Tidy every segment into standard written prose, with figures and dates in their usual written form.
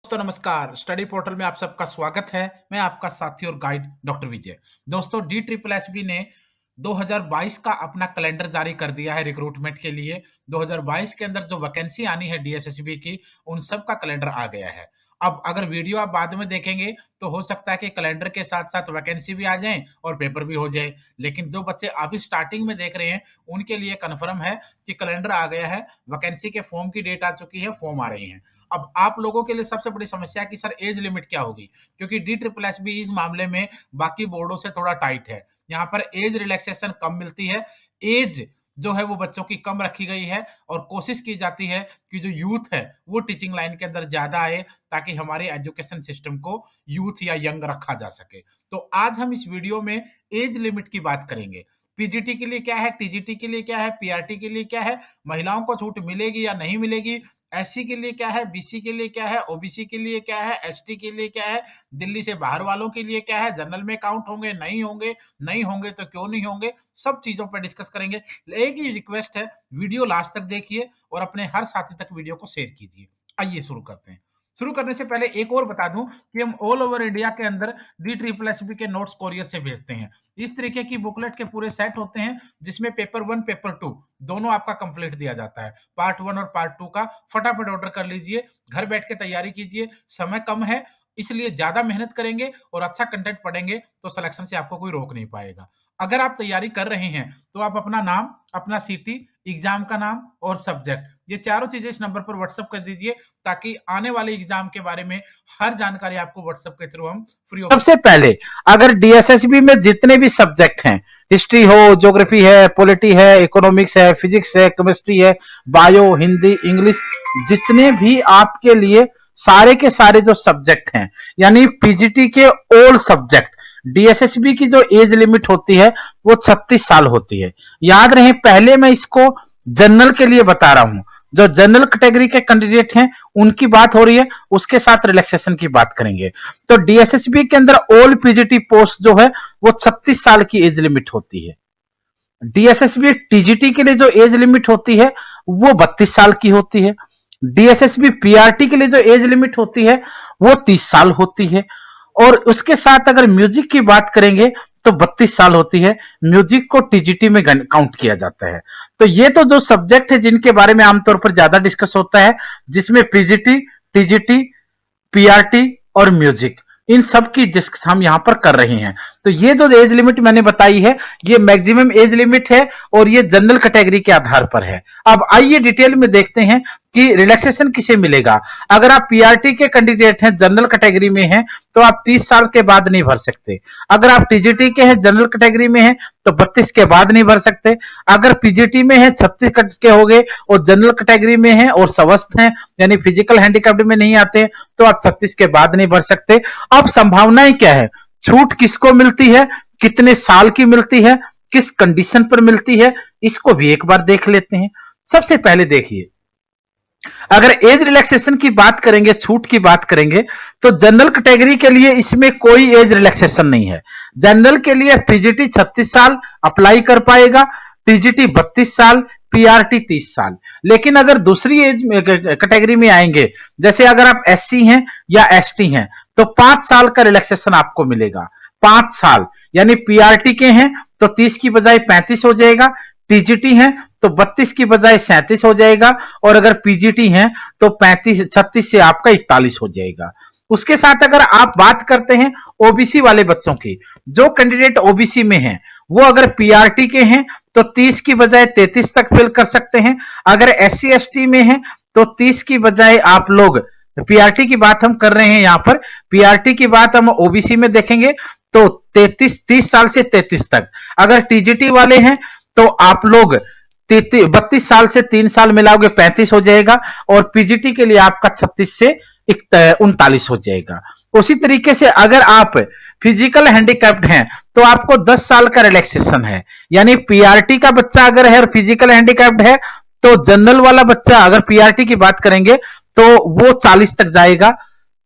दोस्तों नमस्कार। Study portal में आप सबका स्वागत है। मैं आपका साथी और गाइड डॉक्टर विजय। दोस्तों DSSB ने 2022 का अपना कैलेंडर जारी कर दिया है रिक्रूटमेंट के लिए। 2022 के अंदर जो वैकेंसी आनी है DSSB की, उन सब का कैलेंडर आ गया है। अब अगर वीडियो आप बाद में देखेंगे तो हो सकता है कि कैलेंडर के साथ साथ वैकेंसी भी आ जाए और पेपर भी हो जाए, लेकिन जो बच्चे अभी स्टार्टिंग में देख रहे हैं उनके लिए कन्फर्म है कि कैलेंडर आ गया है, वैकेंसी के फॉर्म की डेट आ चुकी है, फॉर्म आ रही हैं। अब आप लोगों के लिए सबसे बड़ी समस्या है कि सर एज लिमिट क्या होगी, क्योंकि DSSB इस मामले में बाकी बोर्डों से थोड़ा टाइट है। यहाँ पर एज रिलैक्सेशन कम मिलती है, एज जो है वो बच्चों की कम रखी गई है और कोशिश की जाती है कि जो यूथ है वो टीचिंग लाइन के अंदर ज्यादा आए, ताकि हमारे एजुकेशन सिस्टम को यूथ या यंग रखा जा सके। तो आज हम इस वीडियो में एज लिमिट की बात करेंगे। पीजीटी के लिए क्या है, टीजीटी के लिए क्या है, पीआरटी के लिए क्या है, महिलाओं को छूट मिलेगी या नहीं मिलेगी, एससी के लिए क्या है, बीसी के लिए क्या है, ओबीसी के लिए क्या है, एसटी के लिए क्या है, दिल्ली से बाहर वालों के लिए क्या है, जनरल में काउंट होंगे नहीं होंगे, नहीं होंगे तो क्यों नहीं होंगे, सब चीजों पर डिस्कस करेंगे। एक ही रिक्वेस्ट है, वीडियो लास्ट तक देखिए और अपने हर साथी तक वीडियो को शेयर कीजिए। आइए शुरू करते हैं। शुरू करने से पहले एक और बता दूं कि हम ऑल ओवर इंडिया के अंदर DSSB के नोट्स कोरियर से भेजते हैं। इस तरीके की बुकलेट के पूरे सेट होते हैं जिसमें पेपर 1 पेपर 2 दोनों आपका कंप्लीट दिया जाता है। पार्ट 1 और पार्ट 2 का फटाफट ऑर्डर कर लीजिए, घर बैठ के तैयारी कीजिए। समय कम है इसलिए ज्यादा मेहनत करेंगे और अच्छा कंटेंट पढ़ेंगे तो सिलेक्शन से आपको कोई रोक नहीं पाएगा। अगर आप तैयारी कर रहे हैं तो आप अपना नाम, अपना सिटी, एग्जाम का नाम और सब्जेक्ट, ये चारों चीजें इस नंबर पर व्हाट्सएप कर दीजिए, ताकि आने वाले एग्जाम के बारे में हर जानकारी आपको व्हाट्सएप के थ्रू हम फ्री ऑफ। सबसे पहले अगर DSSB में जितने भी सब्जेक्ट हैं, हिस्ट्री हो, ज्योग्राफी है, पॉलिटी है, इकोनॉमिक्स है, फिजिक्स है, केमिस्ट्री है, बायो, हिंदी, इंग्लिश, जितने भी आपके लिए सारे के सारे जो सब्जेक्ट हैं, यानी पीजीटी के ऑल सब्जेक्ट, DSSB की जो एज लिमिट होती है वो 36 साल होती है। याद रहे, पहले मैं इसको जनरल के लिए बता रहा हूं। जो जनरल कैटेगरी के कैंडिडेट हैं उनकी बात हो रही है, उसके साथ रिलैक्सेशन की बात करेंगे। तो DSSB के अंदर ऑल पीजीटी पोस्ट जो है वो 36 साल की एज लिमिट होती है। DSSB टीजीटी के लिए जो एज लिमिट होती है वो 32 साल की होती है। DSSB पीआरटी के लिए जो एज लिमिट होती है वो 30 साल होती है। और उसके साथ अगर म्यूजिक की बात करेंगे तो 32 साल होती है। म्यूजिक को टीजीटी में काउंट किया जाता है। तो ये तो जो सब्जेक्ट है जिनके बारे में आमतौर पर ज्यादा डिस्कस होता है, जिसमें पीजीटी, टीजीटी, पीआरटी और म्यूजिक, इन सब की डिस्कस हम यहां पर कर रहे हैं। तो ये जो एज लिमिट मैंने बताई है ये मैक्सिमम एज लिमिट है और ये जनरल कैटेगरी के आधार पर है। अब आइए डिटेल में देखते हैं कि रिलैक्सेशन किसे मिलेगा। अगर आप पीआरटी के कैंडिडेट हैं, जनरल कैटेगरी में हैं, तो आप 30 साल के बाद नहीं भर सकते। अगर आप टीजीटी के हैं, जनरल कैटेगरी में हैं, तो 32 के बाद नहीं भर सकते। अगर पीजीटी में है 36 के हो गए और जनरल कैटेगरी में है और स्वस्थ हैं, यानी फिजिकल हैंडीकैप्ड में नहीं आते, तो आप 36 के बाद नहीं भर सकते। अब संभावनाएं क्या है, छूट किसको मिलती है, कितने साल की मिलती है, किस कंडीशन पर मिलती है, इसको भी एक बार देख लेते हैं। सबसे पहले देखिए, अगर एज रिलैक्सेशन की बात करेंगे, छूट की बात करेंगे, तो जनरल कैटेगरी के लिए इसमें कोई एज रिलैक्सेशन नहीं है। जनरल के लिए पीजीटी 36 साल अप्लाई कर पाएगा, टीजीटी 32 साल, पीआरटी 30 साल। लेकिन अगर दूसरी एज कैटेगरी में आएंगे, जैसे अगर आप एससी हैं या एसटी हैं, तो 5 साल का रिलैक्सेशन आपको मिलेगा। 5 साल, यानी पीआरटी के हैं तो 30 की बजाय 35 हो जाएगा, टीजीटी हैं तो 32 की बजाय 37 हो जाएगा, और अगर पीजीटी हैं तो 36 से आपका 41 हो जाएगा। उसके साथ अगर आप बात करते हैं ओबीसी वाले बच्चों की, जो कैंडिडेट ओबीसी में हैं वो अगर पीआरटी के हैं तो 30 की बजाय 33 तक फिल कर सकते हैं। अगर एससी एसटी में हैं तो 30 की बजाय आप लोग, पीआरटी की बात हम कर रहे हैं यहां पर, पीआरटी की बात हम ओबीसी में देखेंगे तो 30 साल से 33 तक। अगर टीजीटी वाले हैं तो आप लोग 32 साल से 3 साल मिलाओगे 35 हो जाएगा, और पीजीटी के लिए आपका 36 से 39 हो जाएगा। उसी तरीके से अगर आप फिजिकल हैंडीकैप्ड हैं तो आपको 10 साल का रिलैक्सेशन है। यानी पीआरटी का बच्चा अगर है और फिजिकल हैंडीकैप्ड है तो जनरल वाला बच्चा, अगर पीआरटी की बात करेंगे तो वो 40 तक जाएगा,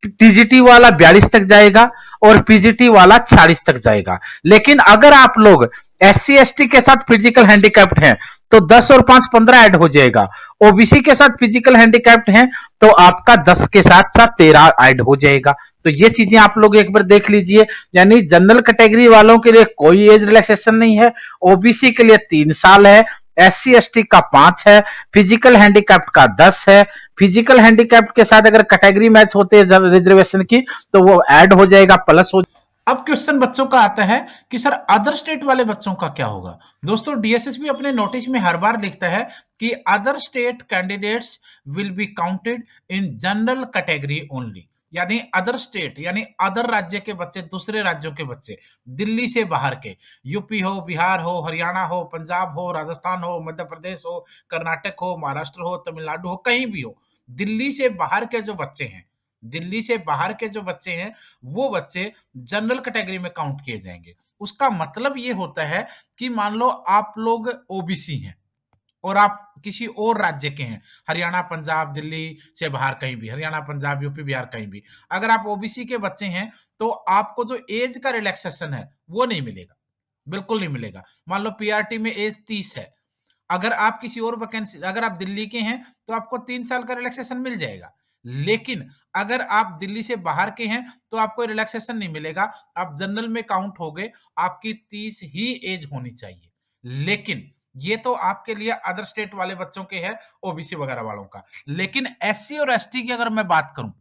टीजीटी वाला 42 तक जाएगा और पीजीटी वाला 46 तक जाएगा। लेकिन अगर आप लोग एससी एसटी के साथ फिजिकल हैंडीकैप्ड हैं तो 10 और 5 15 ऐड हो जाएगा। ओबीसी के साथ फिजिकल हैंडीकैप्ड हैं तो आपका 10 के साथ साथ 13 ऐड हो जाएगा। तो ये चीजें आप लोग एक बार देख लीजिए। यानी जनरल कैटेगरी वालों के लिए कोई एज रिलैक्सेशन नहीं है, ओबीसी के लिए 3 साल है, SC ST का 5 है, फिजिकल हैंडीकैप्ड का 10 है। फिजिकल हैंडीकैप्ड के साथ अगर कैटेगरी मैच होते हैं रिजर्वेशन की तो वो ऐड हो जाएगा, प्लस हो। अब क्वेश्चन बच्चों का आता है कि सर अदर स्टेट वाले बच्चों का क्या होगा। दोस्तों डीएसएसबी अपने नोटिस में हर बार लिखता है कि other state candidates will be counted in general category only. यानी अदर स्टेट यानी अदर राज्य के बच्चे, दूसरे राज्यों के बच्चे, दिल्ली से बाहर के, यूपी हो, बिहार हो, हरियाणा हो, पंजाब हो, राजस्थान हो, मध्य प्रदेश हो, कर्नाटक हो, महाराष्ट्र हो, तमिलनाडु हो, कहीं भी हो, दिल्ली से बाहर के जो बच्चे हैं, दिल्ली से बाहर के जो बच्चे हैं, वो बच्चे जनरल कैटेगरी में काउंट किए जाएंगे। उसका मतलब ये होता है कि मान लो आप लोग ओबीसी हैं और आप किसी और राज्य के हैं, हरियाणा, पंजाब, दिल्ली से बाहर कहीं भी, हरियाणा, पंजाब, यूपी, बिहार कहीं भी, अगर आप ओबीसी के बच्चे हैं तो आपको जो एज का रिलैक्सेशन है वो नहीं मिलेगा, बिल्कुल नहीं मिलेगा। मान लो पीआरटी में एज 30 है, अगर आप किसी और वैकेंसी, अगर आप दिल्ली के हैं तो आपको 3 साल का रिलैक्सेशन मिल जाएगा। लेकिन अगर आप दिल्ली से बाहर के हैं तो आपको रिलैक्सेशन नहीं मिलेगा, आप जनरल में काउंट हो गए, आपकी 30 ही एज होनी चाहिए। लेकिन ये तो आपके लिए अदर स्टेट वाले बच्चों के है, ओबीसी वगैरह वालों का। लेकिन एससी और एसटी की अगर मैं बात करूं,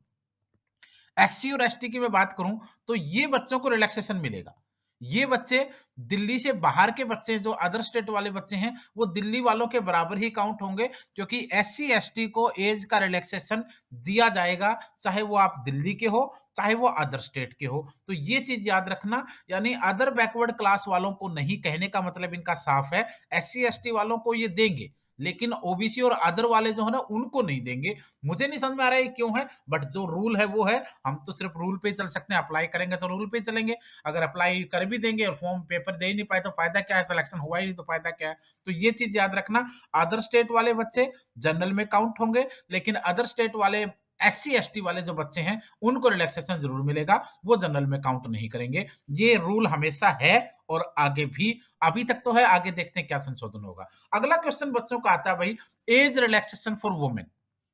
एससी और एसटी की मैं बात करूं तो ये बच्चों को रिलैक्सेशन मिलेगा। ये बच्चे दिल्ली से बाहर के बच्चे, जो अदर स्टेट वाले बच्चे हैं, वो दिल्ली वालों के बराबर ही काउंट होंगे, क्योंकि एससी एसटी को एज का रिलैक्सेशन दिया जाएगा, चाहे वो आप दिल्ली के हो, चाहे वो अदर स्टेट के हो। तो ये चीज याद रखना। यानी अदर बैकवर्ड क्लास वालों को नहीं, कहने का मतलब इनका साफ है, एससी एसटी वालों को ये देंगे, लेकिन ओबीसी और अदर वाले जो है ना उनको नहीं देंगे। मुझे नहीं समझ में आ रहा है क्यों है, बट जो रूल है वो है। हम तो सिर्फ रूल पे चल सकते हैं, अप्लाई करेंगे तो रूल पे चलेंगे। अगर अप्लाई कर भी देंगे और फॉर्म पेपर दे ही नहीं पाए तो फायदा क्या है, सिलेक्शन हुआ ही नहीं तो फायदा क्या है। तो ये चीज याद रखना, अदर स्टेट वाले बच्चे जनरल में काउंट होंगे, लेकिन अदर स्टेट वाले एससी एसटी वाले जो बच्चे हैं उनको रिलैक्सेशन जरूर मिलेगा, वो जनरल में काउंट नहीं करेंगे। ये रूल हमेशा है और आगे भी, अभी तक तो है, आगे देखते हैं क्या संशोधन होगा। अगला क्वेश्चन बच्चों का आता है भाई, एज रिलैक्सेशन फॉर वुमेन,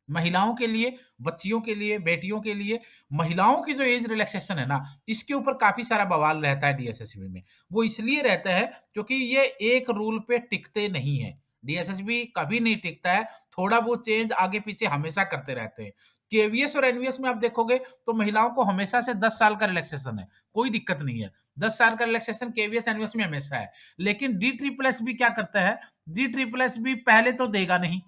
महिलाओं के लिए, बच्चियों के लिए, बेटियों के लिए, महिलाओं की जो एज रिलैक्सेशन है ना, इसके ऊपर काफी सारा बवाल रहता है डीएसएसबी में। वो इसलिए रहता है क्योंकि ये एक रूल पे टिकते नहीं है, डीएसएसबी कभी नहीं टिकता है, थोड़ा वो चेंज आगे पीछे हमेशा करते रहते हैं। केवीएस और एनवीएस में आप देखोगे तो महिलाओं को हमेशा से 10 साल का रिलैक्सेशन है, कोई दिक्कत नहीं है, 10 साल का रिलैक्सेशन केवीएस एनवीएस में हमेशा है। लेकिन डी ट्रिपल एस भी क्या करता है, डी ट्रिपल एस भी पहले तो देगा नहीं,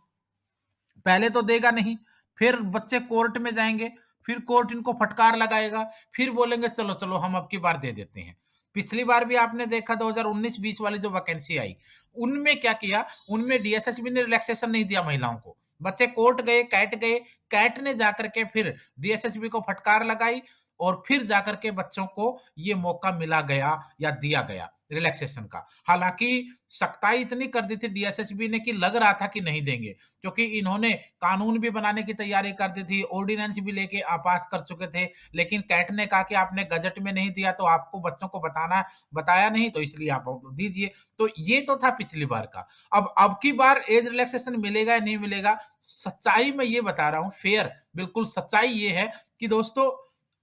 पहले तो देगा नहीं, फिर बच्चे कोर्ट में जाएंगे, फिर कोर्ट इनको फटकार लगाएगा, फिर बोलेंगे चलो चलो हम अब की बार दे देते हैं। पिछली बार भी आपने देखा 2019-20 वाली जो वैकेंसी आई, उनमें क्या किया, उनमें डीएसएसबी ने रिलैक्सेशन नहीं दिया महिलाओं को, बच्चे कोर्ट गए, कैट ने जाकर के फिर डीएसएसबी को फटकार लगाई और फिर जाकर के बच्चों को ये मौका मिला गया या दिया गया रिलैक्सेशन का। हालांकि सख्ताई इतनी कर दी थी डीएसएसबी ने कि लग रहा था कि नहीं देंगे, क्योंकि इन्होंने कानून भी बनाने की तैयारी कर दी थी, ऑर्डिनेंस भी लेके पास कर चुके थे, लेकिन कैट ने कहा कि आपने गजट में नहीं दिया तो आपको बच्चों को बताया नहीं, तो इसलिए आप दीजिए। तो ये तो था पिछली बार का। अब की बार एज रिलैक्सेशन मिलेगा या नहीं मिलेगा, सच्चाई में ये बता रहा हूं, फेयर बिल्कुल सच्चाई ये है कि दोस्तों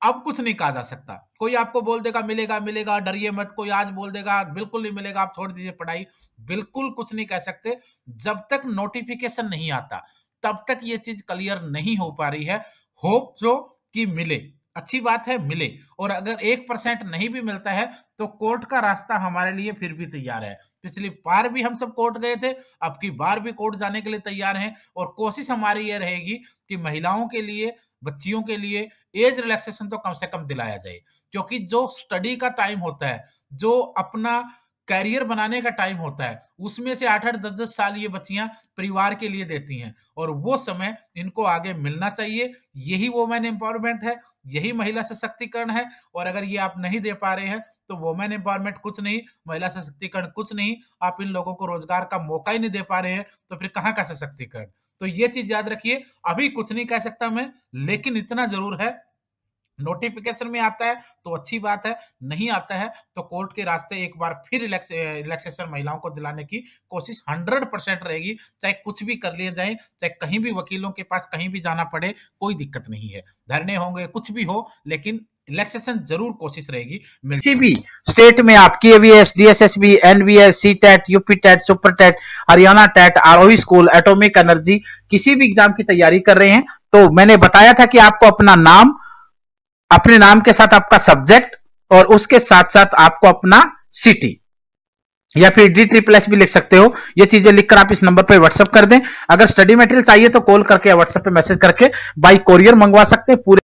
अब कुछ नहीं कहा जा सकता। कोई आपको बोल देगा मिलेगा मिलेगा, डरिए मत, कोई आज बोल देगा बिल्कुल नहीं मिलेगा, आप छोड़ दीजिए पढ़ाई, बिल्कुल कुछ नहीं कह सकते। जब तक नोटिफिकेशन नहीं आता तब तक ये चीज क्लियर नहीं हो पा रही है। होप जो कि मिले, अच्छी बात है मिले, और अगर 1% नहीं भी मिलता है तो कोर्ट का रास्ता हमारे लिए फिर भी तैयार है। पिछली बार भी हम सब कोर्ट गए थे, अब की बार भी कोर्ट जाने के लिए तैयार हैं, और कोशिश हमारी ये रहेगी कि महिलाओं के लिए, बच्चियों के लिए एज रिलैक्सेशन तो कम से कम दिलाया जाए। क्योंकि जो स्टडी का टाइम होता है, जो अपना कैरियर बनाने का टाइम होता है, उसमें से 8-8 10-10 साल ये बच्चियां परिवार के लिए देती हैं, और वो समय इनको आगे मिलना चाहिए। यही वुमेन एम्पावरमेंट है, यही महिला सशक्तिकरण है। और अगर ये आप नहीं दे पा रहे हैं तो वुमेन एम्पावरमेंट कुछ नहीं, महिला सशक्तिकरण कुछ नहीं, आप इन लोगों को रोजगार का मौका ही नहीं दे पा रहे हैं तो फिर कहाँ का सशक्तिकरण। तो ये चीज याद रखिए, अभी कुछ नहीं कह सकता मैं, लेकिन इतना जरूर है नोटिफिकेशन में आता है तो अच्छी बात है, नहीं आता है तो कोर्ट के रास्ते एक बार फिर रिलैक्सेशन महिलाओं को दिलाने की कोशिश 100% रहेगी। चाहे कुछ भी कर लिए जाए, चाहे कहीं भी वकीलों के पास कहीं भी जाना पड़े, कोई दिक्कत नहीं है। धरने होंगे, कुछ भी हो, लेकिन रिलैक्सेशन जरूर कोशिश रहेगी। किसी भी स्टेट में आप KVS, DSSB, NVS, CTET, UP TET, super TET, Haryana TET, Aarohi school, atomic energy, किसी भी एग्जाम की तैयारी कर रहे हैं तो मैंने बताया था कि आपको अपना नाम, अपने नाम के साथ आपका सब्जेक्ट और उसके साथ साथ आपको अपना सिटी या फिर DSSS भी लिख सकते हो। ये चीजें लिखकर आप इस नंबर पर व्हाट्सएप कर दें। अगर स्टडी मटेरियल चाहिए तो कॉल करके या व्हाट्सएप पे मैसेज करके बाई कोरियर मंगवा सकते हैं। पूरे